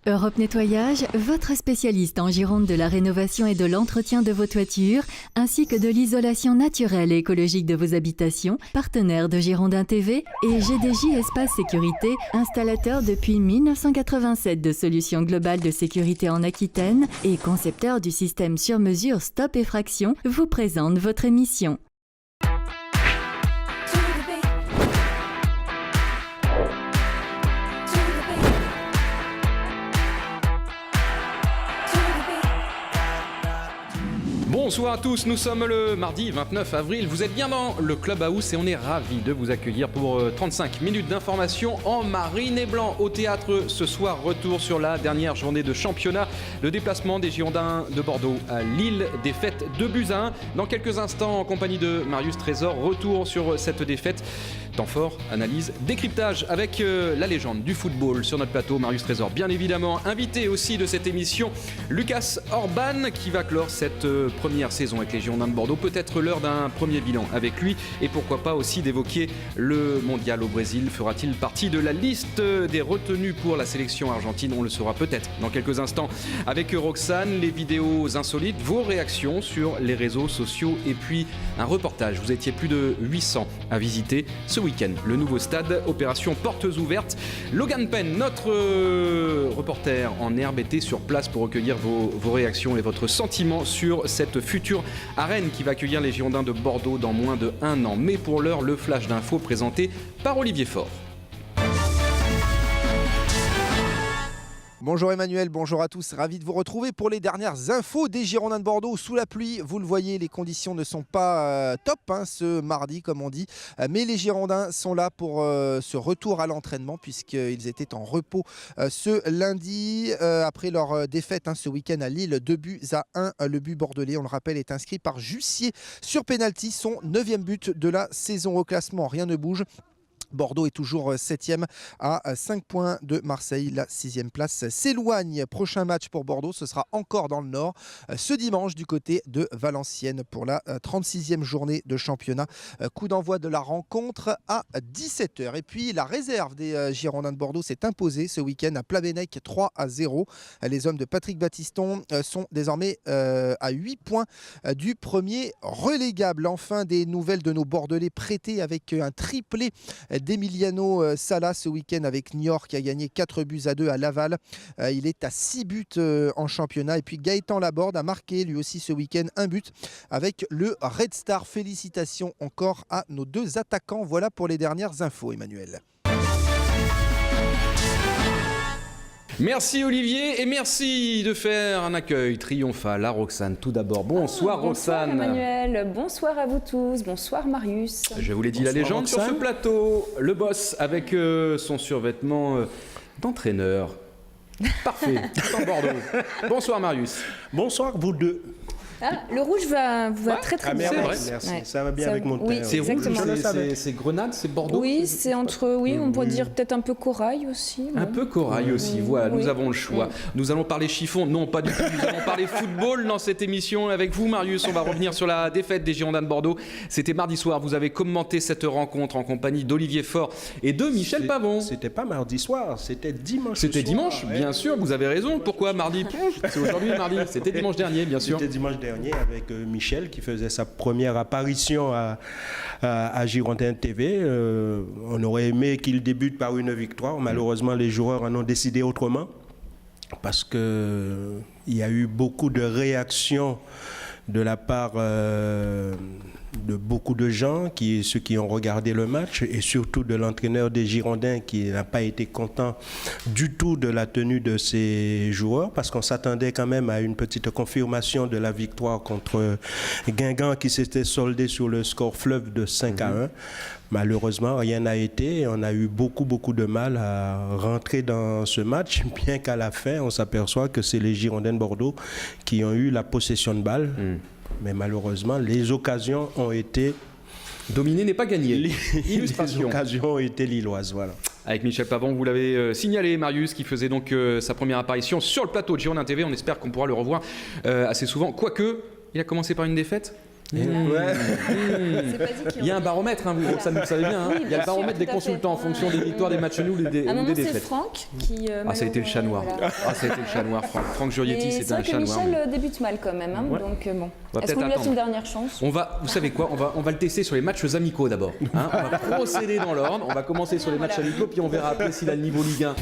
Europe Nettoyage, votre spécialiste en Gironde de la rénovation et de l'entretien de vos toitures, ainsi que de l'isolation naturelle et écologique de vos habitations, partenaire de Girondin TV et GDJ Espace Sécurité, installateur depuis 1987 de solutions globales de sécurité en Aquitaine et concepteur du système sur mesure Stop Effraction, vous présente votre émission. Bonsoir à tous, nous sommes le mardi 29 avril, vous êtes bien dans le Clubhouse et on est ravis de vous accueillir pour 35 minutes d'information en marine et blanc. Au théâtre ce soir, retour sur la dernière journée de championnat, le déplacement des Girondins de Bordeaux à Lille, défaite 2-1. Dans quelques instants, en compagnie de Marius Trésor, retour sur cette défaite. Temps fort, analyse, décryptage avec la légende du football sur notre plateau, Marius Trésor. Bien évidemment, invité aussi de cette émission, Lucas Orban, qui va clore cette première saison avec les Girondins de Bordeaux. Peut-être l'heure d'un premier bilan avec lui et pourquoi pas aussi d'évoquer le mondial au Brésil. Fera-t-il partie de la liste des retenus pour la sélection argentine? On le saura peut-être dans quelques instants avec Roxane, les vidéos insolites, vos réactions sur les réseaux sociaux et puis un reportage. Vous étiez plus de 800 à visiter ce week-end le nouveau stade, opération portes ouvertes. Logan Penn, notre reporter en herbe, était sur place pour recueillir vos réactions et votre sentiment sur cette future arène qui va accueillir les Girondins de Bordeaux dans moins de 1 an. Mais pour l'heure, le flash d'infos présenté par Olivier Faure. Bonjour Emmanuel, bonjour à tous, ravi de vous retrouver pour les dernières infos des Girondins de Bordeaux sous la pluie. Vous le voyez, les conditions ne sont pas top ce mardi comme on dit, mais les Girondins sont là pour ce retour à l'entraînement puisqu'ils étaient en repos ce lundi après leur défaite ce week-end à Lille, 2-1. Le but bordelais, on le rappelle, est inscrit par Jussier sur pénalty, son 9e but de la saison au classement, rien ne bouge. Bordeaux est toujours 7e à 5 points de Marseille. La 6e place s'éloigne. Prochain match pour Bordeaux, ce sera encore dans le Nord, ce dimanche du côté de Valenciennes pour la 36e journée de championnat. Coup d'envoi de la rencontre à 17h. Et puis la réserve des Girondins de Bordeaux s'est imposée ce week-end à Plabennec 3-0. Les hommes de Patrick Battiston sont désormais à 8 points du premier relégable. Enfin, des nouvelles de nos Bordelais prêtés avec un triplé d'Emiliano Sala ce week-end avec Niort qui a gagné 4-2 à Laval. Il est à 6 buts en championnat. Et puis Gaëtan Laborde a marqué lui aussi ce week-end un but avec le Red Star. Félicitations encore à nos deux attaquants. Voilà pour les dernières infos, Emmanuel. Merci Olivier et merci de faire un accueil triomphal à Roxane. Tout d'abord, bonsoir Roxane. Bonsoir Emmanuel, bonsoir à vous tous, bonsoir Marius. Je vous l'ai dit, bonsoir, la légende Roxane. sur ce plateau, le boss avec son survêtement d'entraîneur. Parfait, tout en Bordeaux. Bonsoir Marius. Bonsoir vous deux. Ah, le rouge va très très bien. c'est vrai. Merci, Ouais. ça va bien Ça- avec mon teint. oui, C'est rouge, exactement. c'est Grenade, c'est Bordeaux. Oui, c'est entre, on pourrait dire peut-être un peu corail aussi. Un peu corail aussi, voilà, Oui. nous avons le choix. Nous allons parler chiffon, non pas du tout, nous allons parler football dans cette émission avec vous Marius. On va revenir sur la défaite des Girondins de Bordeaux. C'était mardi soir, vous avez commenté cette rencontre en compagnie d'Olivier Faure et de Michel Pavon. C'était pas mardi soir, c'était dimanche. C'était soir. dimanche, Ouais. bien sûr, vous avez raison. Pourquoi mardi? C'est aujourd'hui mardi, c'était dimanche dernier, bien sûr. C'était dimanche dernier avec Michel qui faisait sa première apparition à Girondin TV. On aurait aimé qu'il débute par une victoire. Malheureusement, les joueurs en ont décidé autrement parce qu'il y a eu beaucoup de réactions de la part de beaucoup de gens, ceux qui ont regardé le match, et surtout de l'entraîneur des Girondins qui n'a pas été content du tout de la tenue de ses joueurs, parce qu'on s'attendait quand même à une petite confirmation de la victoire contre Guingamp qui s'était soldée sur le score fleuve de 5-1. Malheureusement, rien n'a été. On a eu beaucoup de mal à rentrer dans ce match, bien qu'à la fin, on s'aperçoit que c'est les Girondins de Bordeaux qui ont eu la possession de balle. Mais malheureusement, les occasions ont été... Dominer n'est pas gagné. Les occasions ont été lilloises, voilà. Avec Michel Pavon, vous l'avez signalé, Marius, qui faisait donc sa première apparition sur le plateau de Girondin TV. On espère qu'on pourra le revoir assez souvent. Quoique, il a commencé par une défaite. C'est pas dit qu'il Il y a un baromètre, hein, ça vous le savez bien. Hein. Oui, il y a le bien sûr, baromètre des tout à fait. consultants en fonction des victoires, des matchs nuls et À un des moment, c'est défaites. Franck qui. Ah, ça a été le chat noir. voilà. Ah, ça a été le chat noir, Franck. Franck Giorietti, Et c'était c'est un vrai que chat noir. Michel débute mal quand même, hein, Ouais. donc bon. On va Est-ce qu'on lui peut-être laisse une attendre. dernière chance? Vous savez quoi, on va le tester sur les matchs amicaux d'abord. Hein. On va procéder dans l'ordre. On va commencer sur les matchs amicaux, puis on verra après s'il a le niveau Ligue 1